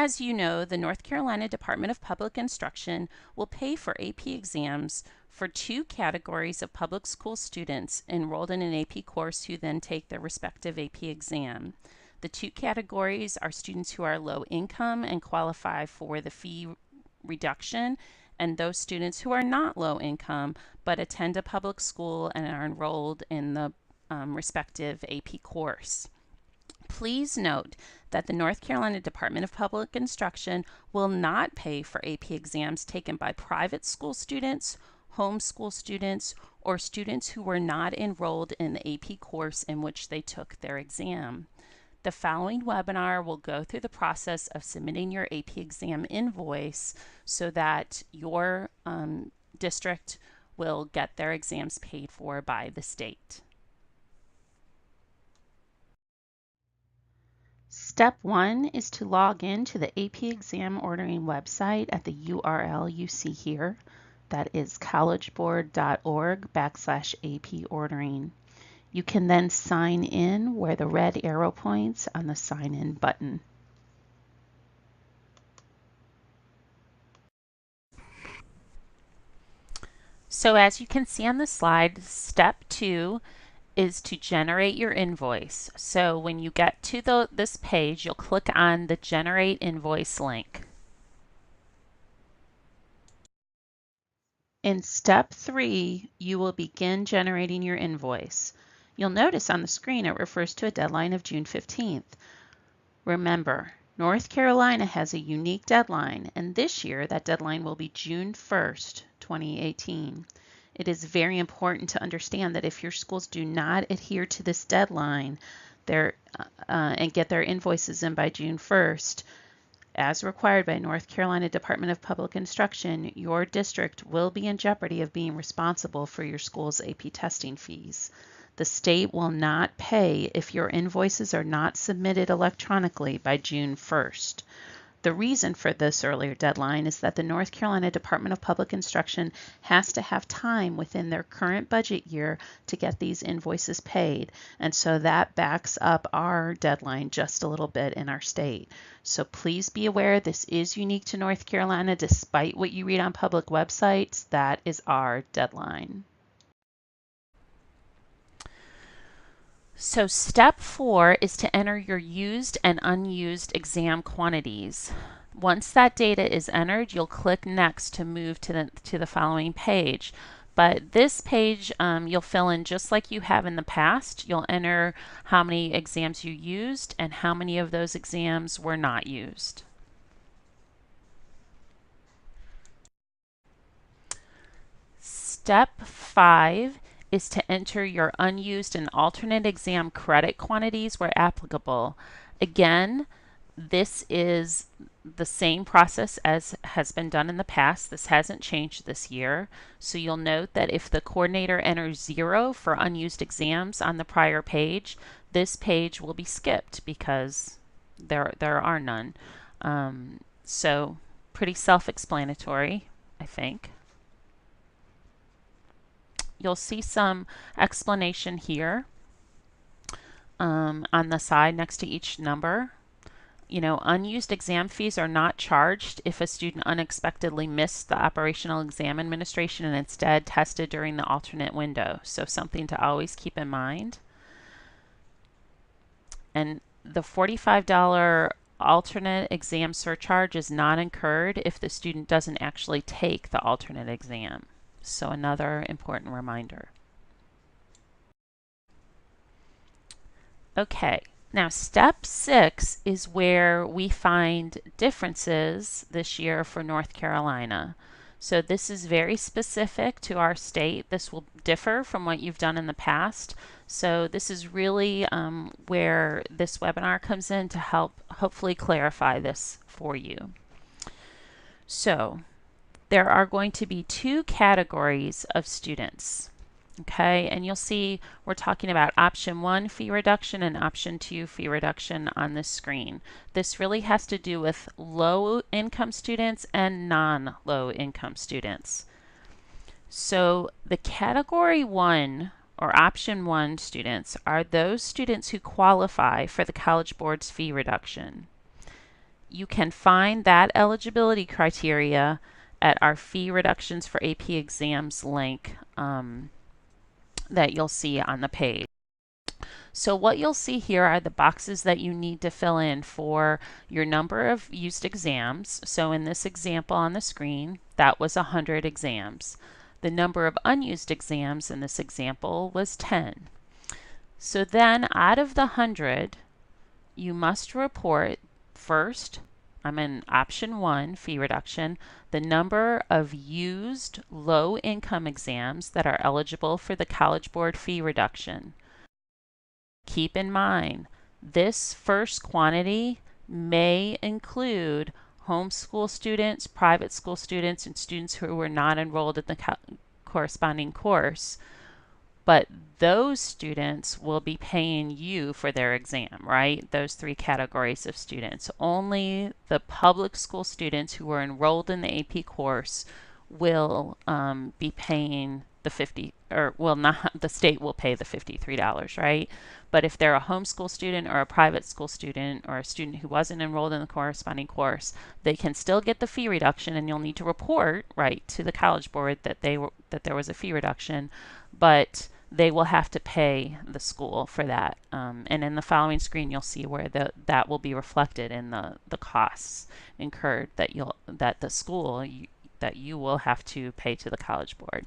As you know, the North Carolina Department of Public Instruction will pay for AP exams for two categories of public school students enrolled in an AP course who then take their respective AP exam. The two categories are students who are low income and qualify for the fee reduction, and those students who are not low income but attend a public school and are enrolled in the respective AP course. Please note that the North Carolina Department of Public Instruction will not pay for AP exams taken by private school students, homeschool students, or students who were not enrolled in the AP course in which they took their exam. The following webinar will go through the process of submitting your AP exam invoice so that your district will get their exams paid for by the state. Step 1 is to log in to the AP exam ordering website at the URL you see here. That is collegeboard.org/AP ordering. You can then sign in where the red arrow points on the sign in button. So as you can see on the slide, step 2 is to generate your invoice. So when you get to this page, you'll click on the Generate Invoice link. In step 3, you will begin generating your invoice. You'll notice on the screen it refers to a deadline of June 15th. Remember, North Carolina has a unique deadline, and this year that deadline will be June 1st, 2018. It is very important to understand that if your schools do not adhere to this deadline and get their invoices in by June 1st, as required by North Carolina Department of Public Instruction, your district will be in jeopardy of being responsible for your school's AP testing fees. The state will not pay if your invoices are not submitted electronically by June 1st. The reason for this earlier deadline is that the North Carolina Department of Public Instruction has to have time within their current budget year to get these invoices paid, and so that backs up our deadline just a little bit in our state. So please be aware this is unique to North Carolina. Despite what you read on public websites, that is our deadline. So step 4 is to enter your used and unused exam quantities. Once that data is entered, you'll click Next to move to the following page. But this page you'll fill in just like you have in the past. You'll enter how many exams you used and how many of those exams were not used. Step 5 is to enter your unused and alternate exam credit quantities where applicable. Again, this is the same process as has been done in the past. This hasn't changed this year. So you'll note that if the coordinator enters 0 for unused exams on the prior page, this page will be skipped because there are none. So pretty self-explanatory, I think. You'll see some explanation here on the side next to each number. You know, unused exam fees are not charged if a student unexpectedly missed the operational exam administration and instead tested during the alternate window. So something to always keep in mind. And the $45 alternate exam surcharge is not incurred if the student doesn't actually take the alternate exam. So another important reminder. Okay, now step 6 is where we find differences this year for North Carolina. So this is very specific to our state. This will differ from what you've done in the past. So this is really where this webinar comes in to help hopefully clarify this for you. So there are going to be 2 categories of students. Okay, and you'll see we're talking about option 1 fee reduction and option 2 fee reduction on this screen. This really has to do with low income students and non-low income students. So the category 1 or option 1 students are those students who qualify for the College Board's fee reduction. You can find that eligibility criteria at our fee reductions for AP exams link that you'll see on the page. So what you'll see here are the boxes that you need to fill in for your number of used exams. So in this example on the screen, that was 100 exams. The number of unused exams in this example was 10. So then out of the 100, you must report first, I'm in option 1, fee reduction, the number of used low-income exams that are eligible for the College Board fee reduction. Keep in mind, this first quantity may include homeschool students, private school students, and students who were not enrolled in the corresponding course, but those students will be paying you for their exam, right? Those three categories of students. Only the public school students who were enrolled in the AP course will be paying the 50, or will not, the state will pay the $53, right? But if they're a homeschool student or a private school student or a student who wasn't enrolled in the corresponding course, they can still get the fee reduction, and you'll need to report, right, to the College Board that there was a fee reduction, but they will have to pay the school for that. And in the following screen, you'll see where that will be reflected in the costs incurred that the school that you will have to pay to the College Board.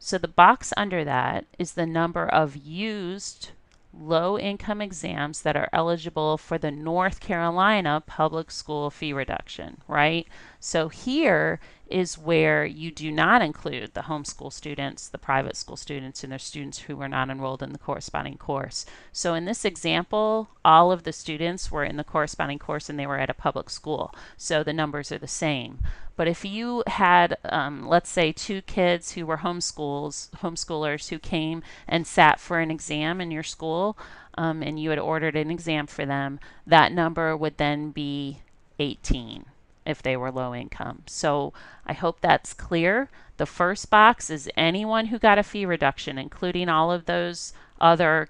So the box under that is the number of used low-income exams that are eligible for the North Carolina public school fee reduction, right? So here is where you do not include the homeschool students, the private school students, and their students who were not enrolled in the corresponding course. So in this example, all of the students were in the corresponding course and they were at a public school. So the numbers are the same. But if you had, let's say, 2 kids who were homeschoolers who came and sat for an exam in your school, and you had ordered an exam for them, that number would then be 18 if they were low income. So I hope that's clear. The first box is anyone who got a fee reduction, including all of those other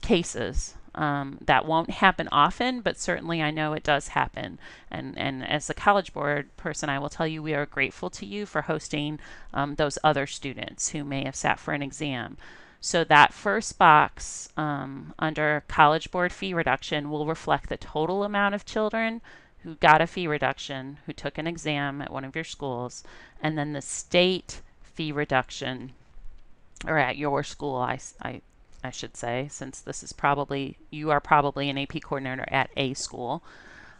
cases. That won't happen often, but certainly I know it does happen. And as a College Board person, I will tell you we are grateful to you for hosting those other students who may have sat for an exam. So that first box under College Board fee reduction will reflect the total amount of children who got a fee reduction, who took an exam at one of your schools, and then the state fee reduction, or at your school, I should say, since this is you are probably an AP coordinator at a school.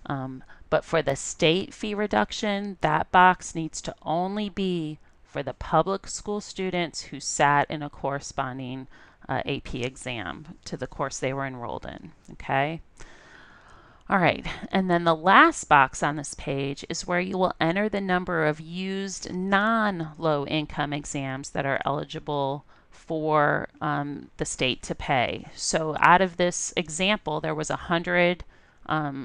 But for the state fee reduction, that box needs to only be for the public school students who sat in a corresponding AP exam to the course they were enrolled in, okay? All right, and then the last box on this page is where you will enter the number of used non-low income exams that are eligible for the state to pay. So out of this example, there was 100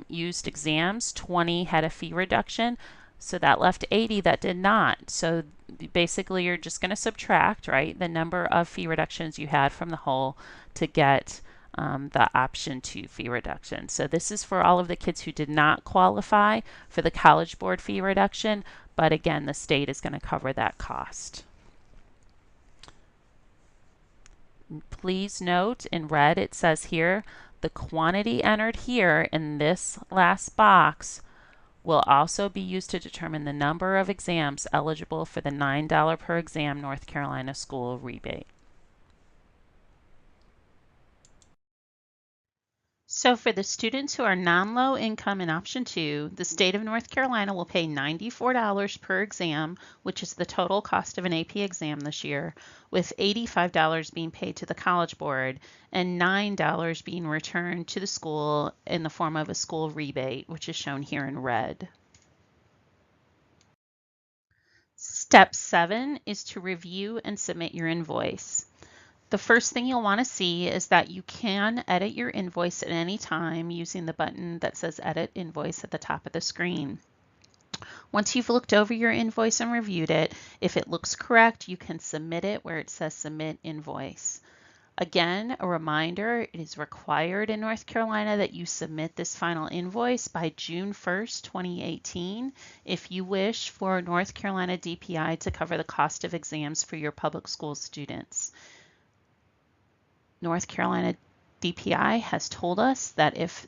used exams, 20 had a fee reduction, so that left 80 that did not. So basically you're just going to subtract, right, the number of fee reductions you had from the whole to get the option 2 fee reduction. So this is for all of the kids who did not qualify for the College Board fee reduction, but again, the state is going to cover that cost. Please note in red it says here, the quantity entered here in this last box will also be used to determine the number of exams eligible for the $9 per exam North Carolina school rebate. So for the students who are non-low income in option 2, the state of North Carolina will pay $94 per exam, which is the total cost of an AP exam this year, with $85 being paid to the College Board and $9 being returned to the school in the form of a school rebate, which is shown here in red. Step 7 is to review and submit your invoice. The first thing you'll want to see is that you can edit your invoice at any time using the button that says Edit Invoice at the top of the screen. Once you've looked over your invoice and reviewed it, if it looks correct, you can submit it where it says Submit Invoice. Again, a reminder, it is required in North Carolina that you submit this final invoice by June 1st, 2018, if you wish for North Carolina DPI to cover the cost of exams for your public school students. North Carolina DPI has told us that if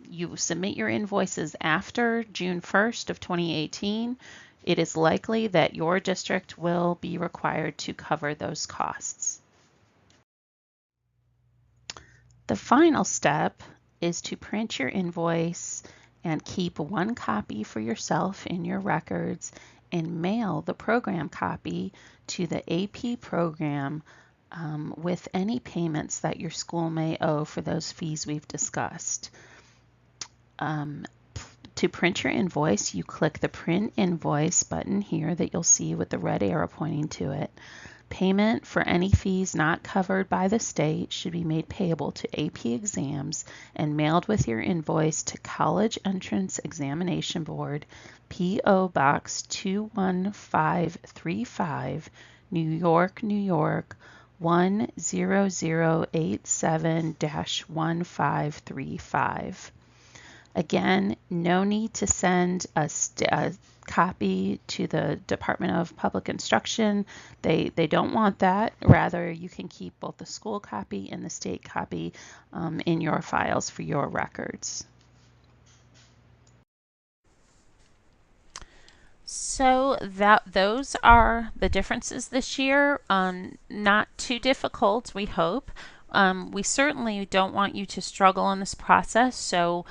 you submit your invoices after June 1st of 2018, it is likely that your district will be required to cover those costs. The final step is to print your invoice and keep one copy for yourself in your records and mail the program copy to the AP program with any payments that your school may owe for those fees we've discussed. To print your invoice, you click the Print Invoice button here that you'll see with the red arrow pointing to it. Payment for any fees not covered by the state should be made payable to AP Exams and mailed with your invoice to College Entrance Examination Board, P.O. Box 21535, New York, New York 10087-1535. Again, no need to send a copy to the Department of Public Instruction. They don't want that. Rather, you can keep both the school copy and the state copy in your files for your records. So those are the differences this year. Not too difficult, we hope. We certainly don't want you to struggle in this process, so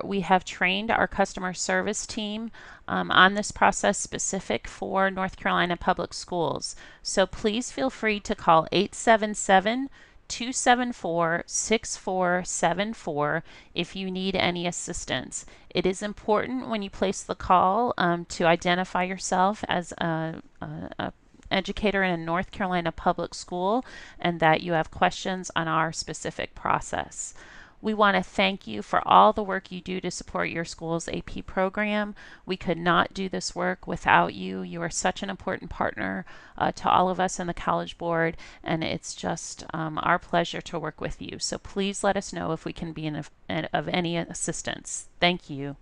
we have trained our customer service team on this process specific for North Carolina Public Schools. So please feel free to call 877-274-6474 if you need any assistance. It is important when you place the call to identify yourself as a educator in a North Carolina public school and that you have questions on our specific process. We want to thank you for all the work you do to support your school's AP program. We could not do this work without you. You are such an important partner to all of us in the College Board, and it's just our pleasure to work with you. So please let us know if we can be of any assistance. Thank you.